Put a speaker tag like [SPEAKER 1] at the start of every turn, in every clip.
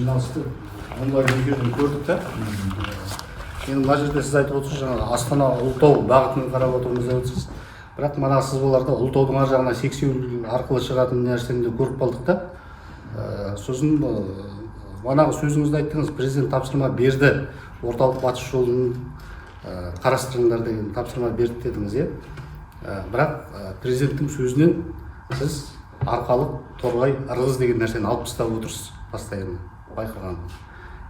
[SPEAKER 1] жиналысты онлайн эфирден көрдік та. Енді мына жерде сіз айтып отырсыз, жаңағы Астана Ұлытау бағытын қарап отырмыз деп отырсыз. Бірақ мына сызбаларда Ұлытаудың ар жағына сексеуіл арқылы шығатын нәрсені де көріп қалдық та. Сосын манағы сөзіңізді айттыңыз, президент тапсырма берді, орталық батыс жолын қарастырыңдар деген тапсырма берді дедіңіз, бірақ президенттің сөзінен сіз Арқалық, Торғай, Ырғыз деген нәрсені алып тастап отырсыз постоянно байқаған.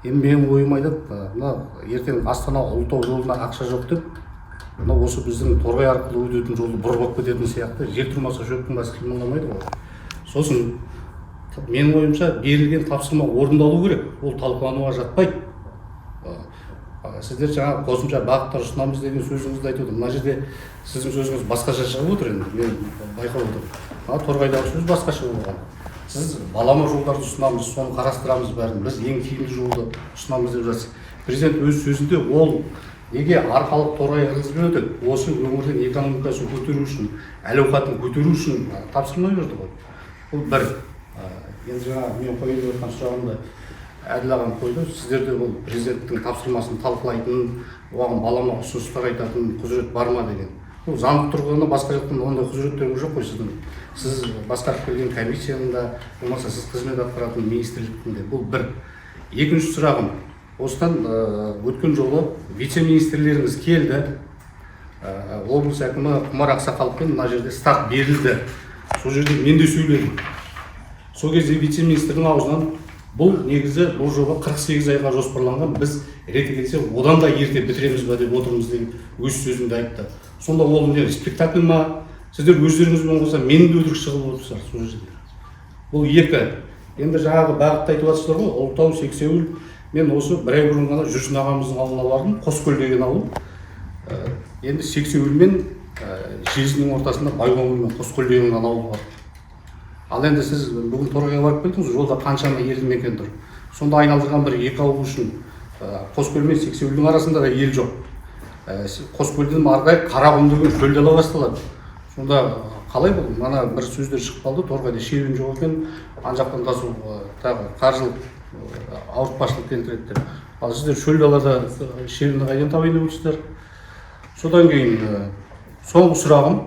[SPEAKER 1] Енді менің ойым айтады, мына ертең Астана Ұлытау жолына ақша жоқ деп, мына осы біздің Торғай арқылы өтетін жолды бұрып кететін сияқты, жер тұрмаса шөптің басы қимылдамайды ғой. Сосын менің ойымша берілген тапсырма орындалу керек, ол талқылануға жатпайды. Сіздер жаңа қосымша бағыттар ұсынамыз деген сөзіңізді айтып отырмын. Мына жерде сіздің сөзіңіз басқаша шығып отыр, енді мен байқап отырмын. Торғайдағы сөз басқаша болған. Сіз балама жолдарды ұсынамыз, соны қарастырамыз бәрін. Біз ең тиімді жолды ұсынамыз деп жатсыз. Президент өз сөзінде ол неге Арқалық, Торғай, Ырғызбен өтеді? Осы өңірдің экономикасын көтеру үшін, әл-ауқатын көтеру үшін тапсырма берді ғой. Бұл бір. Енді жаңа мен қойып жатқан сұрағымды Әділ ағам қойды. Сіздерде ол президенттің тапсырмасын талқылайтын, оған балама ұсыныстар айтатын құзырет бар ма деген. Бұл заңдық тұрғыдан басқа жақтан ондай құзыреттер жоқ қой сіздің. Сіз басқарып келген комиссияның болмаса сіз қызмет атқаратын министрліктің де. Бұл бір. Екінші сұрағым, осыдан өткен жолы вице-министрлеріңіз келді. Облыс әкімі Құмар Ақсақаловпен мына жерде старт берілді. Сол жерде мен де сөйледім. Сол кезде вице-министрдің аузынан бұл негізі бұл жоба 48 айға жоспарланған, біз реті келсе одан да ерте бітіреміз бе деп отырмыз деп өз сөзінде айтты. Сонда ол не спектакль ма? Сіздер өздеріңізбен қоса менің де өтірік шығып отырсыздар сол жерде. Бұл екі. Енді жаңағы бағытты айтып жатсыздар ғой, Ұлытау, Сексеуіл. Мен осы бір ай бұрын ғана Жүрсін ағамыздың ауылына бардым, Қоскөл деген ауыл. Енді Сексеуіл мен Желісінің ортасында Байқоңыр мен Қоскөл деген ауыл бар. Ал енді сіз бүгін Торғайға барып келдіңіз, жолда қаншама елді мекен тұр. Сонда айналдырған бір екі ауыл үшін Қоскөл мен Сексеуілдің арасында да ел жоқ. Қоскөлден ары қарай Қарақұм деген шөл дала басталады. Сонда қалай бұл? Мана бір сөздер шығып қалды, Торғайда шебен жоқ екен, ан жақтан тасу тағы қаржылық ауыртпашылық келтіреді деп. Ал сіздер шөл далада шебенді қайдан табайын деп отырсыздар? Содан кейін соңғы сұрағым,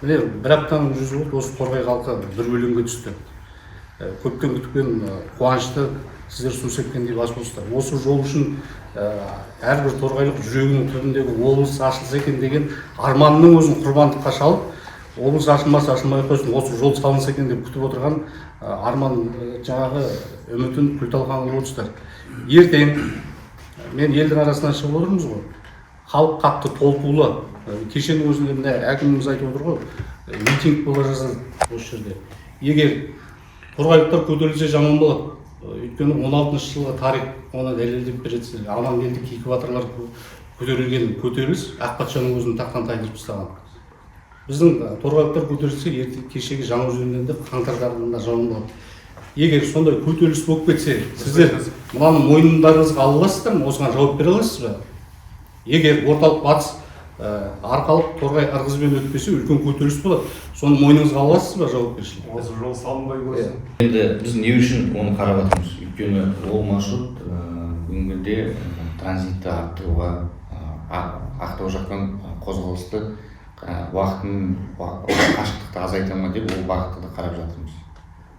[SPEAKER 1] міне бір аптаның жүзі болды, осы Торғай халқы бір өлеңге түсті. Көптен күткен қуанышты сіздер су сепкендей бас қостар. Осы жол үшін әрбір торғайлық жүрегінің түбіндегі облыс ашылса екен деген арманның өзін құрбандыққа шалып, облыс ашылмаса ашылмай қойсын, осы жол салынса екен деп күтіп отырған арман жаңағы үмітін күл-талқан қылып отырсыздар. Ертең мен елдің арасынан шығып отырмыз ғой. Халық қатты толқулы. Кешенің өзінде міне әкіміміз айтып отыр ғой, митинг бола жаздады осы жерде. Егер торғайлықтар көтерілсе жаман болады. Өйткені 16-шы жылғы тарих оны дәлелдеп береді. Амангелді кейкі батырлар көтерілген көтеріліс Ақпатшаның өзін тақтан тайдырып тастаған. Біздің торғайлықтар көтерілсе кешегі Жаңаөзеннен де қаңтардағы жаман болады. Егер сондай көтеріліс болып кетсе, сіздер мынаны мойындарыңызға ала аласыздар ма? Осыған жауап бере аласыз ба? Егер орталық батыс Арқалық, Торғай, Ырғызбен өтпесе үлкен көтеріліс болады. Соны мойныңызға аласыз ба жауапкершілік?
[SPEAKER 2] Осы жол салынбай қойсын.
[SPEAKER 3] Енді біз не үшін оны қарап жатырмыз? Өйткені ол маршрут бүгінгі транзитті арттыруға, Ақтау жақтан қозғалысты уақытын, қашықтықты азайта ма деп ол бағытты да қарап жатырмыз.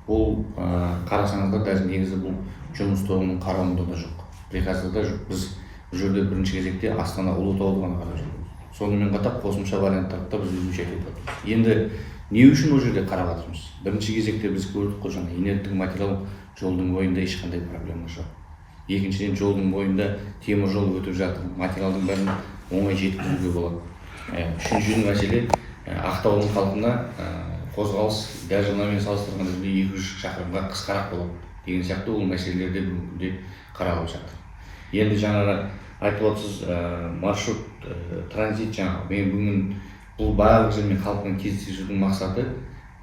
[SPEAKER 3] Ол қарасаңыздар даже негізі бұл жұмыс тобының қарауында да жоқ. Приказда да жоқ. Біз бұл жерде бірінші кезекте Астана Ұлытауды ғана қарап жатырмыз. Сонымен қатар қосымша варианттарды біз изучать етіп жатырмыз. Енді не үшін ол жерде қарап жатырмыз? Бірінші кезекте біз көрдік қой, жаңа инерттік материал жолдың бойында ешқандай проблема жоқ. Екіншіден жолдың бойында темір жол өтіп жатыр, материалдың бәрін оңай жеткізуге болады. Үшінші мәселе, Ақтаудың халқына қозғалыс даже мынамен салыстырғанда 200 шақырымға қысқарақ болады деген сияқты ол мәселелерде бүгінде қаралып жатыр. Енді жаңағы айтып отырсыз маршрут транзит жаңағы. Мен бүгін бұл барлық жермен халықпен кездесудің мақсаты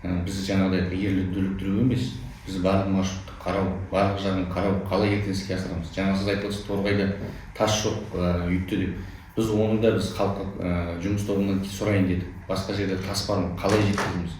[SPEAKER 3] біз жаңағыдай ерлік дүрліктіру емес, біз барлық маршрутты қарау, барлық жағын қарау, қалай ертең іске асырамыз. Жаңа сіз айтып отырсыз Торғайда тас жоқ үйтті деп. Біз оны да біз халыққа жұмыс тобынан сұрайын дедік. Басқа жерде тас бар ма? Қалай жеткіземіз?